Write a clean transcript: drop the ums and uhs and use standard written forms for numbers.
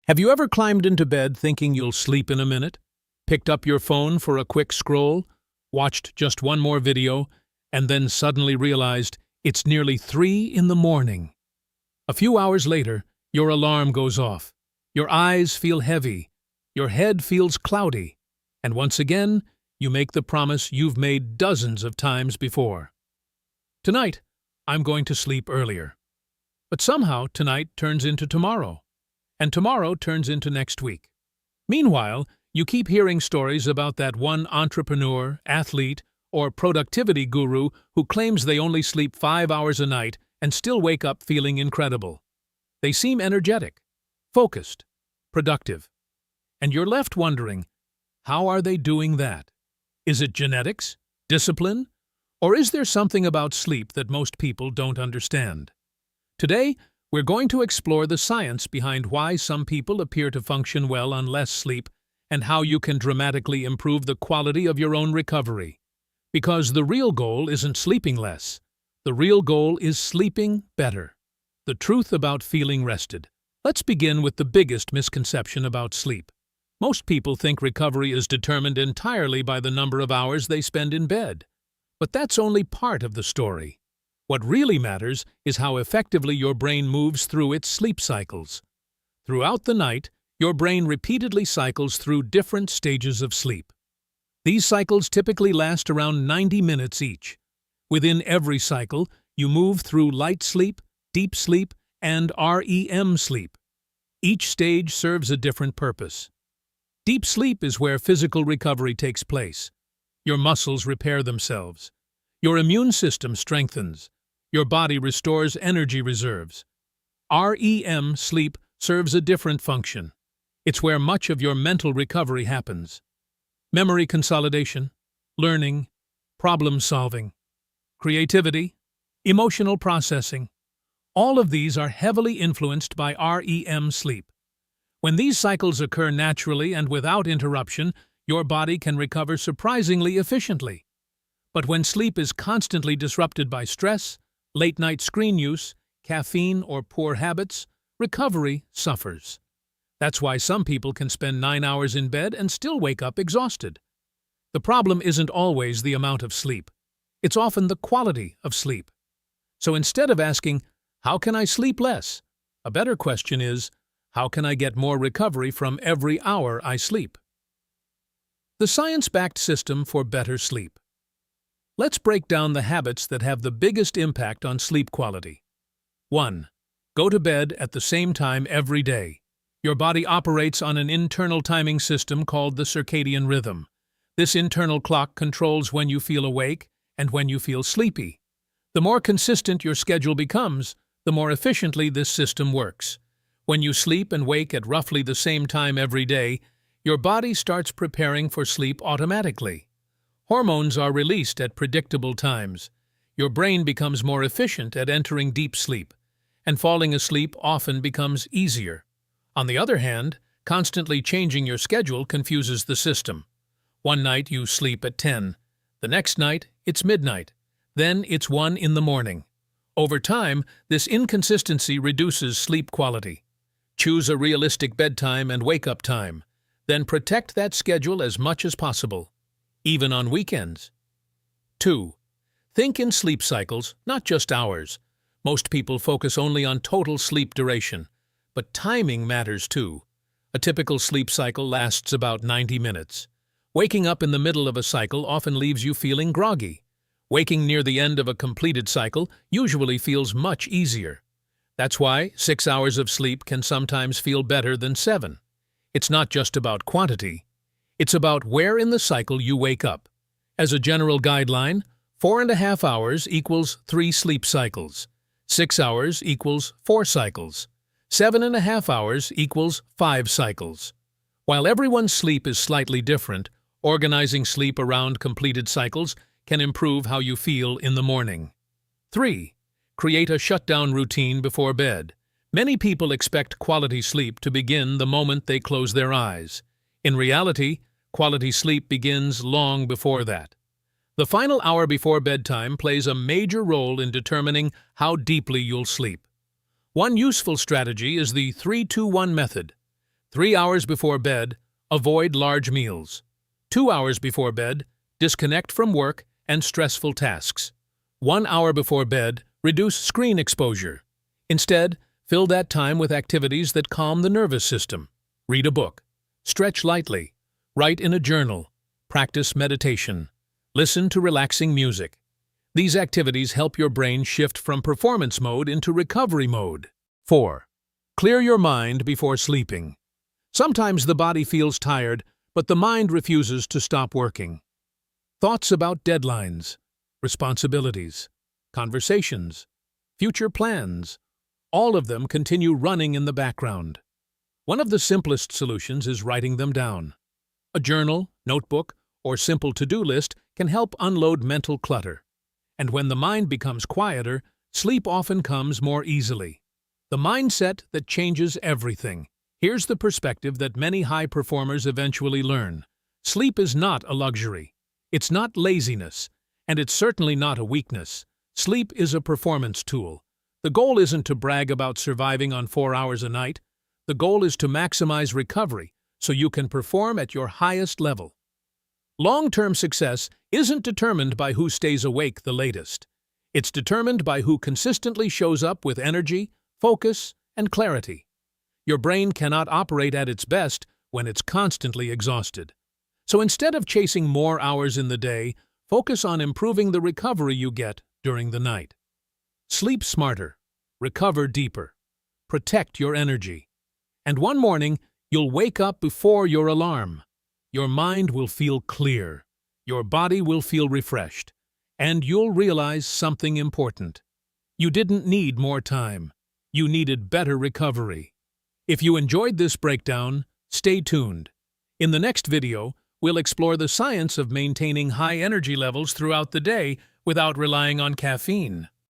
Have you ever climbed into bed thinking you'll sleep in a minute, picked up your phone for a quick scroll, watched just one more video, and then suddenly realized it's nearly 3 in the morning? A few hours later, your alarm goes off, your eyes feel heavy, your head feels cloudy, and once again, you make the promise you've made dozens of times before. Tonight, I'm going to sleep earlier. But somehow tonight turns into tomorrow, and tomorrow turns into next week. Meanwhile, you keep hearing stories about that one entrepreneur, athlete, or productivity guru who claims they only sleep 5 hours a night and still wake up feeling incredible. They seem energetic, focused, productive. And you're left wondering, how are they doing that? Is it genetics, discipline, or is there something about sleep that most people don't understand? Today, we're going to explore the science behind why some people appear to function well on less sleep and how you can dramatically improve the quality of your own recovery. Because the real goal isn't sleeping less. The real goal is sleeping better. The truth about feeling rested. Let's begin with the biggest misconception about sleep. Most people think recovery is determined entirely by the number of hours they spend in bed. But that's only part of the story. What really matters is how effectively your brain moves through its sleep cycles. Throughout the night, your brain repeatedly cycles through different stages of sleep. These cycles typically last around 90 minutes each. Within every cycle, you move through light sleep, deep sleep, and REM sleep. Each stage serves a different purpose. Deep sleep is where physical recovery takes place. Your muscles repair themselves. Your immune system strengthens. Your body restores energy reserves. REM sleep serves a different function. It's where much of your mental recovery happens. Memory consolidation, learning, problem solving, creativity, emotional processing. All of these are heavily influenced by REM sleep. When these cycles occur naturally and without interruption, your body can recover surprisingly efficiently. But when sleep is constantly disrupted by stress, late-night screen use, caffeine, or poor habits, recovery suffers. That's why some people can spend 9 hours in bed and still wake up exhausted. The problem isn't always the amount of sleep. It's often the quality of sleep. So instead of asking, how can I sleep less? A better question is, how can I get more recovery from every hour I sleep? The science-backed system for better sleep. Let's break down the habits that have the biggest impact on sleep quality. 1. Go to bed at the same time every day. Your body operates on an internal timing system called the circadian rhythm. This internal clock controls when you feel awake and when you feel sleepy. The more consistent your schedule becomes, the more efficiently this system works. When you sleep and wake at roughly the same time every day, your body starts preparing for sleep automatically. Hormones are released at predictable times. Your brain becomes more efficient at entering deep sleep, and falling asleep often becomes easier. On the other hand, constantly changing your schedule confuses the system. One night you sleep at 10. The next night, it's midnight. Then it's 1 in the morning. Over time, this inconsistency reduces sleep quality. Choose a realistic bedtime and wake-up time. Then protect that schedule as much as possible, even on weekends. 2. Think in sleep cycles, not just hours. Most people focus only on total sleep duration, but timing matters too. A typical sleep cycle lasts about 90 minutes. Waking up in the middle of a cycle often leaves you feeling groggy. Waking near the end of a completed cycle usually feels much easier. That's why 6 hours of sleep can sometimes feel better than 7. It's not just about quantity. It's about where in the cycle you wake up. As a general guideline, 4.5 hours equals 3 sleep cycles. 6 hours equals 4 cycles. 7.5 hours equals 5 cycles. While everyone's sleep is slightly different, organizing sleep around completed cycles can improve how you feel in the morning. 3. Create a shutdown routine before bed. Many people expect quality sleep to begin the moment they close their eyes. In reality, quality sleep begins long before that. The final hour before bedtime plays a major role in determining how deeply you'll sleep. One useful strategy is the 3-2-1 method. 3 hours before bed, avoid large meals. 2 hours before bed, disconnect from work and stressful tasks. 1 hour before bed, reduce screen exposure. Instead, fill that time with activities that calm the nervous system. Read a book. Stretch lightly. Write in a journal. Practice meditation. Listen to relaxing music. These activities help your brain shift from performance mode into recovery mode. 4. Clear your mind before sleeping. Sometimes the body feels tired, but the mind refuses to stop working. Thoughts about deadlines, responsibilities, conversations, future plans, all of them continue running in the background. One of the simplest solutions is writing them down. A journal, notebook, or simple to-do list can help unload mental clutter. And when the mind becomes quieter, sleep often comes more easily. The mindset that changes everything. Here's the perspective that many high performers eventually learn. Sleep is not a luxury. It's not laziness, and it's certainly not a weakness. Sleep is a performance tool. The goal isn't to brag about surviving on 4 hours a night. The goal is to maximize recovery so you can perform at your highest level. Long-term success isn't determined by who stays awake the latest. It's determined by who consistently shows up with energy, focus, and clarity. Your brain cannot operate at its best when it's constantly exhausted. So instead of chasing more hours in the day, focus on improving the recovery you get during the night. Sleep smarter, recover deeper, protect your energy. And one morning, you'll wake up before your alarm. Your mind will feel clear, your body will feel refreshed, and you'll realize something important. You didn't need more time. You needed better recovery. If you enjoyed this breakdown, stay tuned. In the next video, we'll explore the science of maintaining high energy levels throughout the day without relying on caffeine.